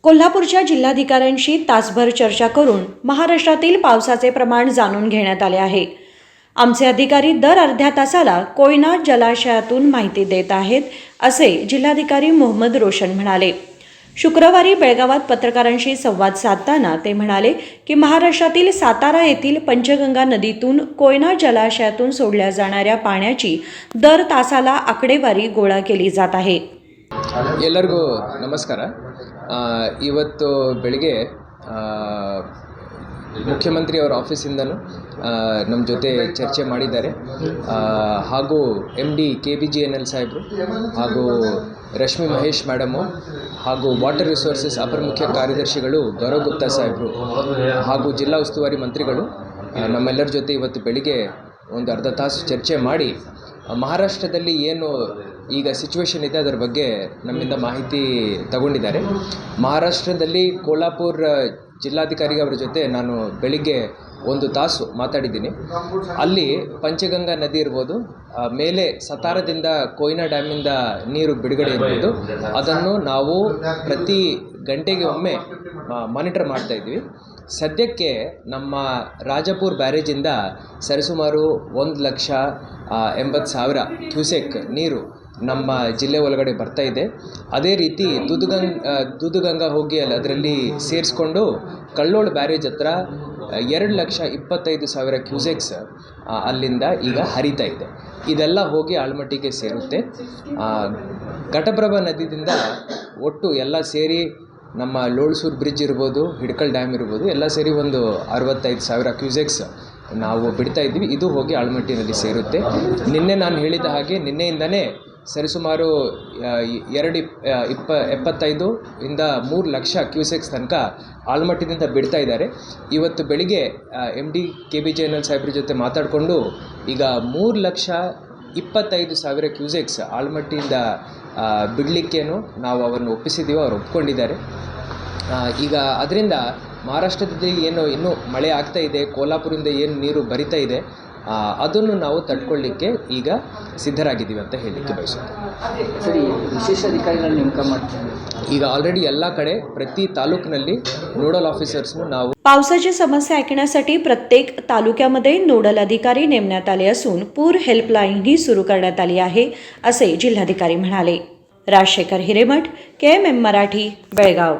कोल्हापूरच्या जिल्हाधिकाऱ्यांशी तासभर चर्चा करून महाराष्ट्रातील पावसाचे प्रमाण जाणून घेण्यात आले आहे। आमचे अधिकारी दर अर्ध्या तासाला कोयना जलाशयातून माहिती देत आहेत, असे जिल्हाधिकारी मोहम्मद रोशन म्हणाले। शुक्रवारी बेळगावात पत्रकारांशी संवाद साधताना ते म्हणाले की महाराष्ट्रातील सातारा येथील पंचगंगा नदीतून कोयना जलाशयातून सोडल्या जाणाऱ्या पाण्याची दर तासाला आकडेवारी गोळा केली जात आहे। ಎಲ್ಲರಿಗೂ ನಮಸ್ಕಾರ। ಇವತ್ತು ಬೆಳಿಗ್ಗೆ ಮುಖ್ಯಮಂತ್ರಿ ಅವರ ಆಫೀಸಿಂದನೂ ನಮ್ಮ ಜೊತೆ ಚರ್ಚೆ ಮಾಡಿದ್ದಾರೆ। ಹಾಗೂ MD KBJNL ಸಾಹೇಬರು ಹಾಗೂ ರಶ್ಮಿ ಮಹೇಶ್ ಮೇಡಮು ಹಾಗೂ ವಾಟರ್ ರಿಸೋರ್ಸಸ್ ಅಪರ ಮುಖ್ಯ ಕಾರ್ಯದರ್ಶಿಗಳು ಗೌರವ್ ಗುಪ್ತಾ ಸಾಹೇಬರು ಹಾಗೂ ಜಿಲ್ಲಾ ಉಸ್ತುವಾರಿ ಮಂತ್ರಿಗಳು ನಮ್ಮೆಲ್ಲರ ಜೊತೆ ಇವತ್ತು ಬೆಳಿಗ್ಗೆ ಒಂದು ಅರ್ಧ ತಾಸು ಚರ್ಚೆ ಮಾಡಿ ಮಹಾರಾಷ್ಟ್ರದಲ್ಲಿ ಏನು ಈಗ ಸಿಚುವೇಶನ್ ಇದೆ ಅದರ ಬಗ್ಗೆ ನಮ್ಮಿಂದ ಮಾಹಿತಿ ತಗೊಂಡಿದ್ದಾರೆ। ಮಹಾರಾಷ್ಟ್ರದಲ್ಲಿ ಕೋಲ್ಹಾಪುರ ಜಿಲ್ಲಾಧಿಕಾರಿ ಅವರ ಜೊತೆ ನಾನು ಬೆಳಿಗ್ಗೆ ಒಂದು ತಾಸು ಮಾತಾಡಿದ್ದೀನಿ। ಅಲ್ಲಿ ಪಂಚಗಂಗಾ ನದಿ ಇರ್ಬೋದು, ಮೇಲೆ ಸತಾರದಿಂದ ಕೊಯ್ನಾ ಡ್ಯಾಮಿಂದ ನೀರು ಬಿಡುಗಡೆ ಇರ್ಬೋದು, ಅದನ್ನು ನಾವು ಪ್ರತಿ ಗಂಟೆಗೆ ಒಮ್ಮೆ ಮಾನಿಟರ್ ಮಾಡ್ತಾ ಇದ್ವಿ। ಸದ್ಯಕ್ಕೆ ನಮ್ಮ ರಾಜಪುರ ಬ್ಯಾರೇಜಿಂದ ಸರಿಸುಮಾರು 1,80,000 ಕ್ಯೂಸೆಕ್ ನೀರು ನಮ್ಮ ಜಿಲ್ಲೆ ಒಳಗಡೆ ಬರ್ತಾ ಇದೆ। ಅದೇ ರೀತಿ ದೂದಗಂಗಾ ಹೋಗಿ ಅದರಲ್ಲಿ ಸೇರಿಸ್ಕೊಂಡು ಕಳ್ಳೋಳ ಬ್ಯಾರೇಜ್ ಹತ್ರ 2,25,000 ಕ್ಯೂಸೆಕ್ಸ್ ಅಲ್ಲಿಂದ ಈಗ ಹರಿತಾ ಇದೆ। ಇದೆಲ್ಲ ಹೋಗಿ ಆಳ್ಮಟ್ಟಿಗೆ ಸೇರುತ್ತೆ। ಘಟಪ್ರಭಾ ನದಿಯಿಂದ ಒಟ್ಟು ಎಲ್ಲ ಸೇರಿ ನಮ್ಮ ಲೋಳ್ಸೂರು ಬ್ರಿಡ್ಜ್ ಇರ್ಬೋದು, ಹಿಡ್ಕಲ್ ಡ್ಯಾಮ್ ಇರ್ಬೋದು, ಎಲ್ಲ ಸೇರಿ ಒಂದು 65,000 ಕ್ಯೂಸೆಕ್ಸ್ ನಾವು ಬಿಡ್ತಾ ಇದ್ವಿ। ಇದು ಹೋಗಿ ಆಳ್ಮಟ್ಟಿನಲ್ಲಿ ಸೇರುತ್ತೆ। ನಿನ್ನೆ ನಾನು ಹೇಳಿದ ಹಾಗೆ ನಿನ್ನೆಯಿಂದನೇ ಸರಿಸುಮಾರು 275 3 ಲಕ್ಷ ಕ್ಯೂಸೆಕ್ಸ್ ತನಕ ಆಳ್ಮಟ್ಟಿನಿಂದ ಬಿಡ್ತಾ ಇದ್ದಾರೆ। ಇವತ್ತು ಬೆಳಿಗ್ಗೆ MD KBJNL ಸಾಹೇಬ್ರ ಜೊತೆ ಮಾತಾಡಿಕೊಂಡು ಈಗ 3,25,000 ಕ್ಯೂಸೆಕ್ಸ್ ಆಳ್ಮಟ್ಟಿಯಿಂದ ಬಿಡಲಿಕ್ಕೇನು ನಾವು ಅವರನ್ನು ಒಪ್ಪಿಸಿದ್ದೀವೋ ಅವ್ರು ಒಪ್ಕೊಂಡಿದ್ದಾರೆ। ಈಗ ಅದರಿಂದ ಮಹಾರಾಷ್ಟ್ರದಲ್ಲಿ ಏನು ಇನ್ನೂ ಮಳೆ ಆಗ್ತಾ ಇದೆ, ಕೋಲ್ಹಾಪುರದಿಂದ ಏನು ನೀರು ಬರಿತಾ ಇದೆ, ಅದನ್ನು ನಾವು ತಡ್ಕೊಳ್ಳಿಕ್ಕೆ ಈಗ ಸಿದ್ಧರಾಗಿದ್ದೀವಿ ಅಂತ ಹೇಳಲಿಕ್ಕೆ ಬಯಸುತ್ತೇವೆ। ಸರಿ, ವಿಶೇಷ ಅಧಿಕಾರಿಗಳನ್ನ ನೇಮಕ ಮಾಡ್ತೀವಿ। ಈಗ ಆಲ್ರೆಡಿ ಎಲ್ಲ ಕಡೆ ಪ್ರತಿ ತಾಲೂಕಿನಲ್ಲಿ नोडल ऑफिसर्सनु ನಾವು पावसाची समस्या ऐकण्यासाठी प्रत्येक तालुक्यामध्ये नोडल अधिकारी नेमण्यात आले असून पूर हेल्पलाईनही सुरू करण्यात आली आहे, असे जिल्हाधिकारी म्हणाले। राजशेखर हिरेमठ, KMM मराठी, बेळगाव।